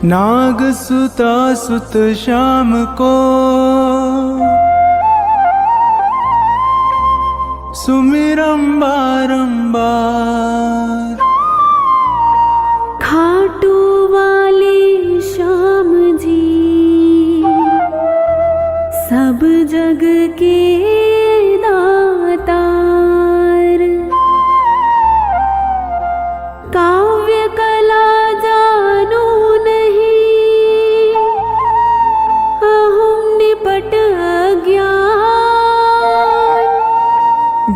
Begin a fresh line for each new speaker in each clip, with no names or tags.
नाग सुता सुत श्याम को सुमिरम बारंबार।
खाटू वाले श्याम जी सब जग के दातार। काव्य कला जानू नहीं अहम निपट अज्ञान।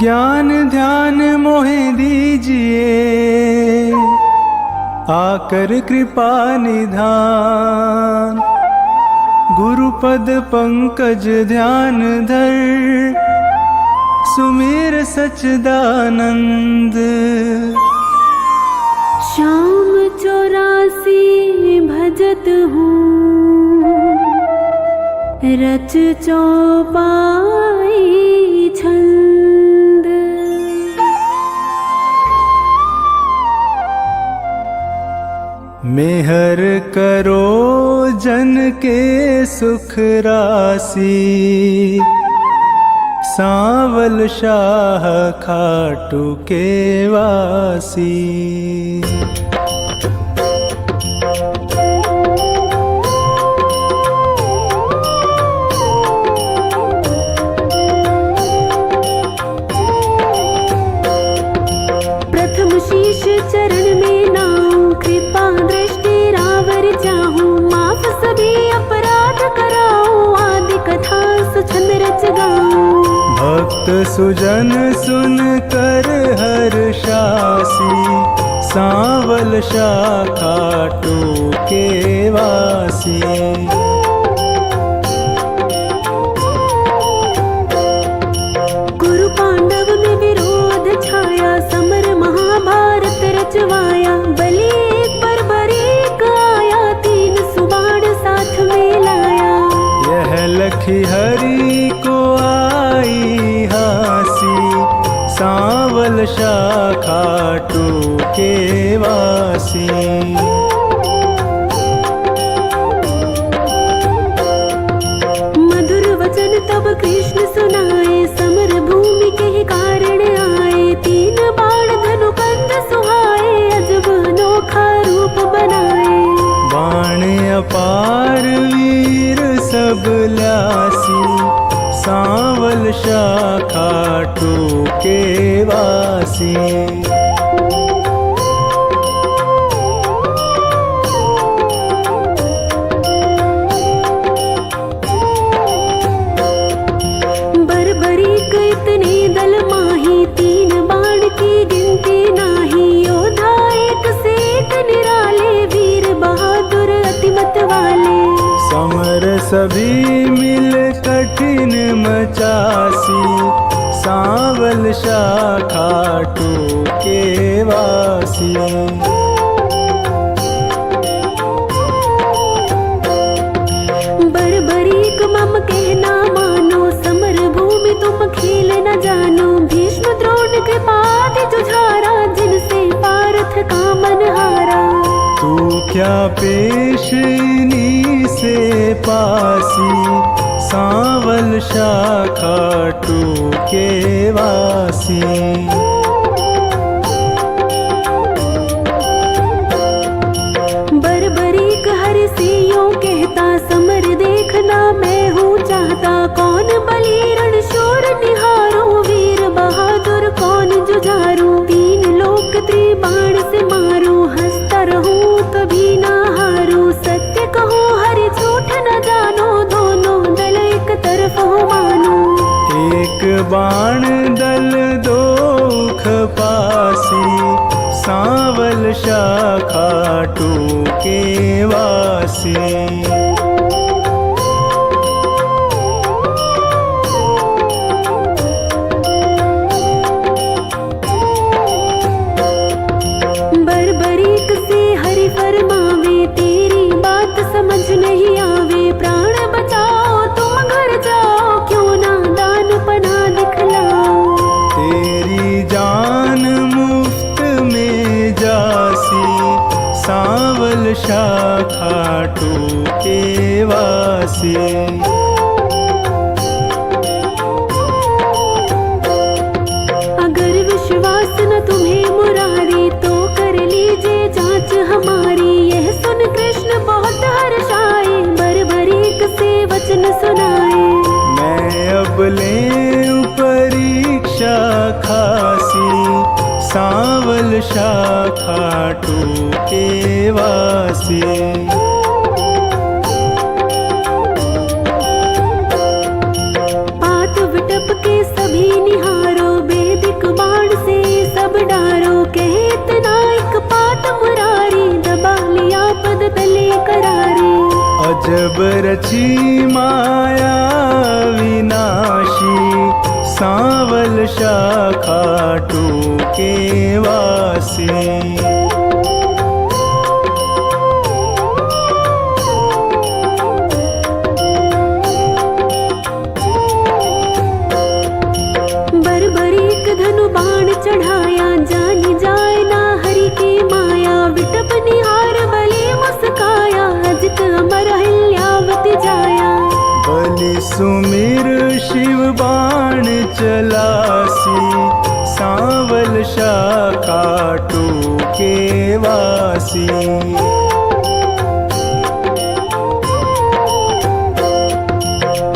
ज्ञान ध्यान मोहे दीजिए आकर कृपा निधान। गुरुपद पंकज ध्यान धर सुमिर सच्चिदानंद।
श्याम 84 भजत हूँ रच चौपाई छंद।
मेहर करो जन के सुख राशि सांवल शाह खाटू के वासी।
प्रथम शीश चरण में नाऊं कृपा दृष्टि रावर चाहूं। माफ सभी अपराध कराऊं आदि कथा सुछंद रच गाऊं।
भक्त सुजन सुन कर हर्षासी सांवल शाह खाटू के वासी।
कुरु पांडव में विरोध छाया समर महाभारत रचवाया। बलि एक बर्बरीक आया तीन सुबाण साथ में लाया।
यह लखी हरि को आई हासी सांवल शाह खाटू के वासी।
मधुर वचन तब कृष्ण सुनाए समर भूमि के ही कारण आए। तीन बाण धनु कंध सुहाए अजब अनोखा रूप बनाए।
बाण अपार वीर सब ल्यासी सांवल शाह खाटू के वासी।
बर्बरीक इतने दल माही तीन बाण की गिनती नाही। योद्धा एक से एक निराले वीर बहादुर अतिमत वाले।
समर सभी मिल कठिन मचासी सांवल शाह खाटू के वासी।
बर्बरीक मम कहना मानो समर भूमि तुम खेल न जानो। भीष्म द्रोण के पाद जुझारा जिनसे पार्थ का मन हारा।
तू क्या पेश इन्हीं से पासी सांवल शाह खाटू के वासी।
बर्बरीक हर से यूं कहता समर देखना मैं हूँ चाहता। कौन बलि रण शूर निहारो वीर बहादुर कौन जुझारू। तीन लोक त्रिबाण से मारू हंसता रहूं कभी ना हारू। सत्य कहूँ हर झूठ न जानो दोनों दल एक तरफ हो मानो।
एक बाण दल दो खपासी सांवल शाह खाटू के वासी।
बर्बरीक से हरि फरमावे तेरी बात समझ नहीं आवे। प्राण बचाओ तुम घर जाओ क्यों ना दान पना दिखलाओ।
तेरी जान मुफ्त में जासी सांवल सावल शाखा टूके वासी।
अगर विश्वास न तुम्हें मुरारी तो कर लीजिए जांच हमारी। यह सुन कृष्ण बहुत हर्षाए, बरबरीक से वचन सुनाए।
मैं अब ले परीक्षा खासी, सावल शाखा टूके वासी।
पात विटप के सभी निहारो, वैदिक बाण से सब डारो। कहे इतना एक पात मुरारी, दबा लिया पद तले करारी।
अजब रची माया विनाशी, सावल शाखा टूके वासी।
बरबरीक धनु बाण चढ़ाया, जानी जाए ना हरि की माया। विटप निहार बलि मुस्काया, अजित अमर हिल्यावत जाया।
बलि सुमिर शिव बाण चलासी, सावल शाखा टूके वासी।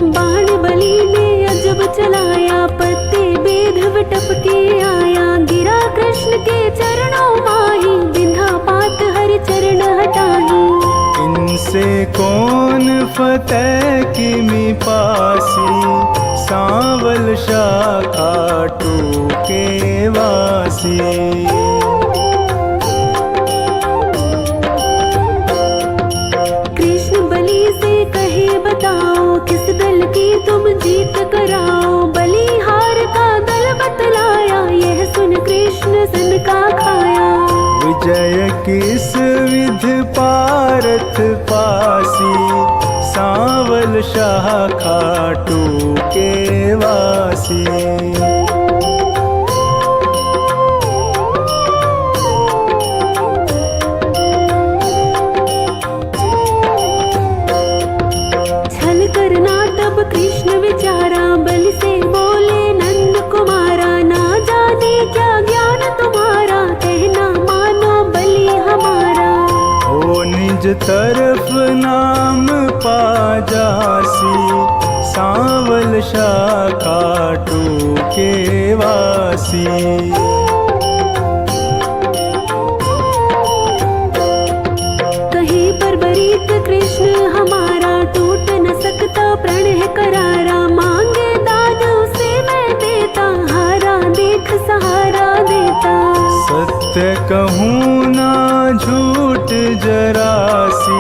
बाण बलि ने अजब चलाया, पत्ते बेध विटप के आया। गिरा कृष्ण के चरणों माही, बिंधा पात हरि चरण हटाही।
इनसे कौन फतेह किमि पासी, सावल शाखा टूके वासी।
कृष्ण बलि से कहे बताओ, किस दल की तुम जीत कराओ। बलिहार का दल बतलाया, यह सुन कृष्ण सन का खाया।
विजय किस विध पारथ पासी, सावल शाखा टूके वासी। छल करना तब कृष्ण विचारा, बलि से बोले नंद कुमारा। ना जाने क्या ज्ञान तुम्हारा, कहना मानो बलि हमारा। हो निज तरफ नाम पा जासी, सावल शाखा टूके वासी।
कहीं बरबरीक कृष्ण हमारा, टूट न सकता प्रण है करारा। मांगे दान उसे मैं देता, हारा देख सहारा देता।
सत्य कहूँ ना झूठ जरासी,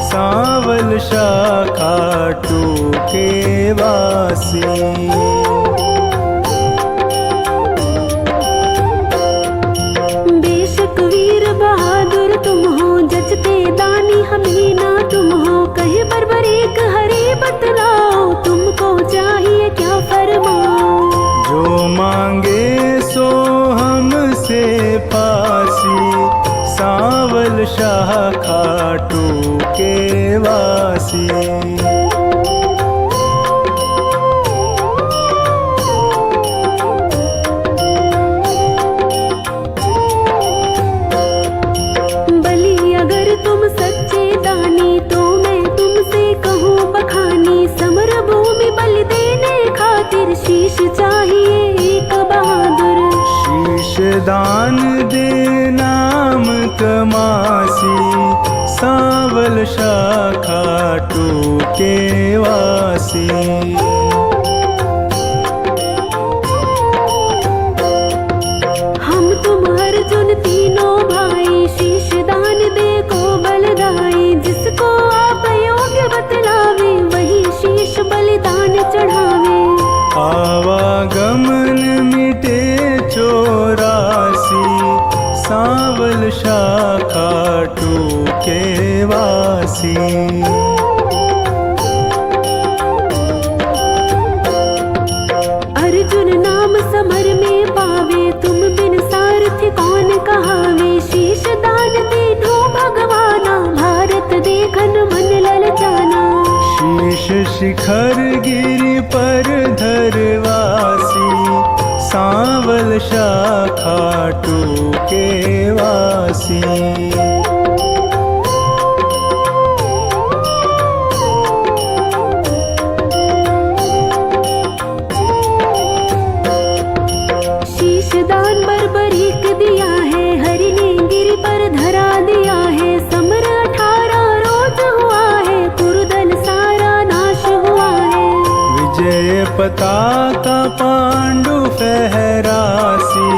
सावल शाखा टूके वासी।
बेशक वीर बहादुर तुम हो, जचते दानी हम ही ना तुम हो। कहे बरबरीक हरि बतलाओ, तुमको चाहिए क्या फरमाओ।
जो मांगे सो हमसे पासी, सावल शाखा टूके वासी।
बलि अगर तुम सच्चे दानी, तो मैं तुमसे कहूँ बखानी। समर भूमि बलि देने खातिर, शीश चाहिए एक बहादुर।
शीश दान दे नाम कमासी, सावल शाखा टूके वासी।
हम तुम अर्जुन तीनों भाई, शीश दान दे को बलदाई। जिसको आप योग्य बतलावे, वही शीश बलिदान चढ़ावे।
आवागमन मिटे चौरासी, सावल शाखा टूके वासी।
अर्जुन नाम समर में पावे, तुम बिन सारथी कौन कहावे। शीश दान तीनों भगवाना,
शिखर गिरि पर धरवासी, सांवल शाखा टूके वासी।
शीशदान बर्बरीक दिया है, हरि ने गिरि पर धरा दिया है। समर 18 रोज हुआ है, कुरुदल सारा नाश हुआ है।
विजय पताका पांडु फहरासी,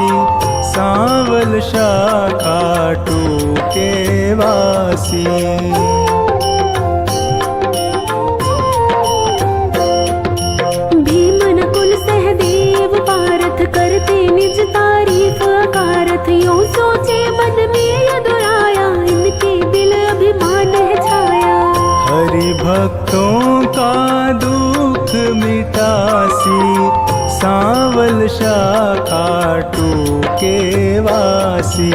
सांवल शाखा टूके वासी।
भीम नकुल सहदेव पारथ करते निज तारीफ अकारथ। यूं सोचे मन में यदुराया, इनके दिल अभिमान है छाया।
हरि भक्तों का दुख मिटासी, सांवल शाखा टूके वासी।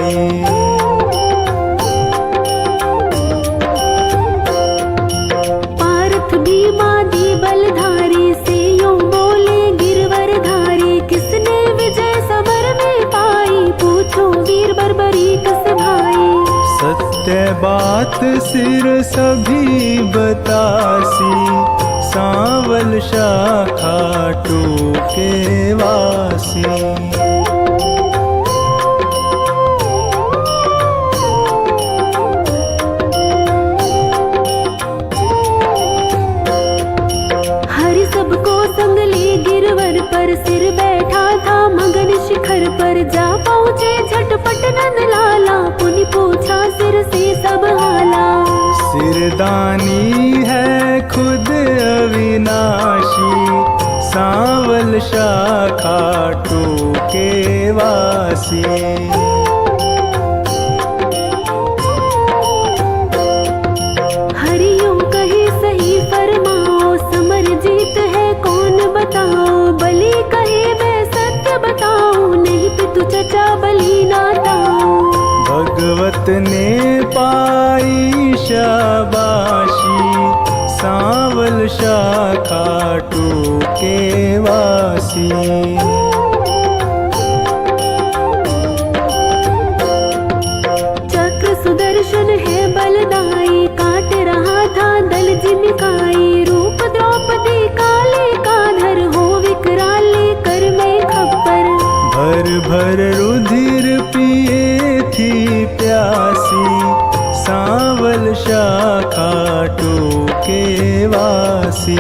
पारथ भीमादि बलधारी, से यूं बोले गिरवर धारी। किसने विजय समर में पाई, पूछो वीर बर्बरीक से भाई।
सत्य बात सिर सभी बतासी, सांवल शाखा टूके वासी।
हरि सबको संग ले गिरवर पर, सिर बैठा था मगन शिखर पर। जा पहुँचे झटपट नंद लाला, पुनि पूछा सिर से सब हाला।
सिरदानी है खुद अविनाशी, सांवल शाखा टूके वासी।
हरि यूं कहे सही फरमाओ, समर जीत है कौन बताओ। बलि कहे मैं सत्य बताऊं, नहीं पितु चचा बलि नाताओ।
भगवत ने पाई शाबाशी, सांवल शाखा टूके वासी।
चक्र सुदर्शन है बलदाई, काट रहा था दल जिमिकाई। रूप द्रौपदी काले का धर, हो विकराल कर मैं खप्पर।
भर भर रुधिर पिए थी प्यासी, सांवल शाखा टूके वासी।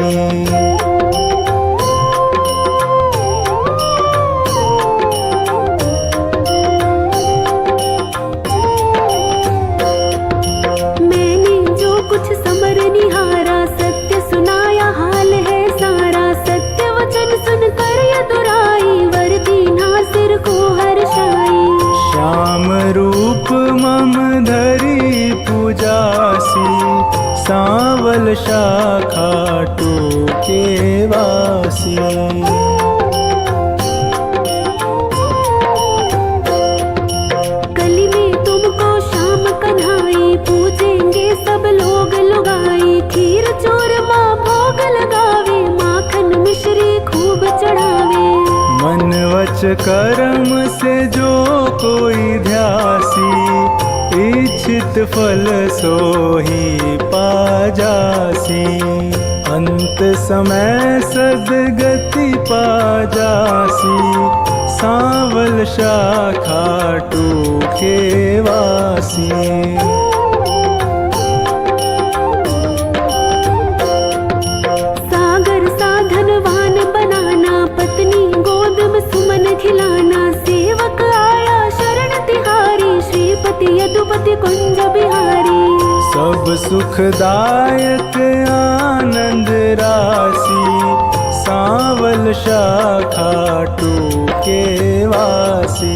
मैंने जो कुछ समर निहारा, सत्य सुनाया हाल है सारा। सत्य वचन सुनकर यदुराई, वर दीना सिर को हर्षाई।
श्याम रूप मम धरी पूजासी, सांवल शाखा टूके वासी।
कली में तुमको श्याम कन्हाई, पूजेंगे सब लोग लुगाई। खीर चूरमा भोग लगावे, माखन मिश्री खूब चढ़ावे।
मन वच कर्म से जो कोई ध्यासी, इच्छित फल सोही पा जासी। अंत समय सदगति पा जासी, सांवल शाखा टूके वासी।
सागर साधनवान बनाना, पत्नी गोद में सुमन खिलाना। सेवक आया शरण तिहारी, श्रीपति यदुपति कुंज बिहारी।
सब सुखदायक आनंद राशि, सांवल शाखा टूके वासी।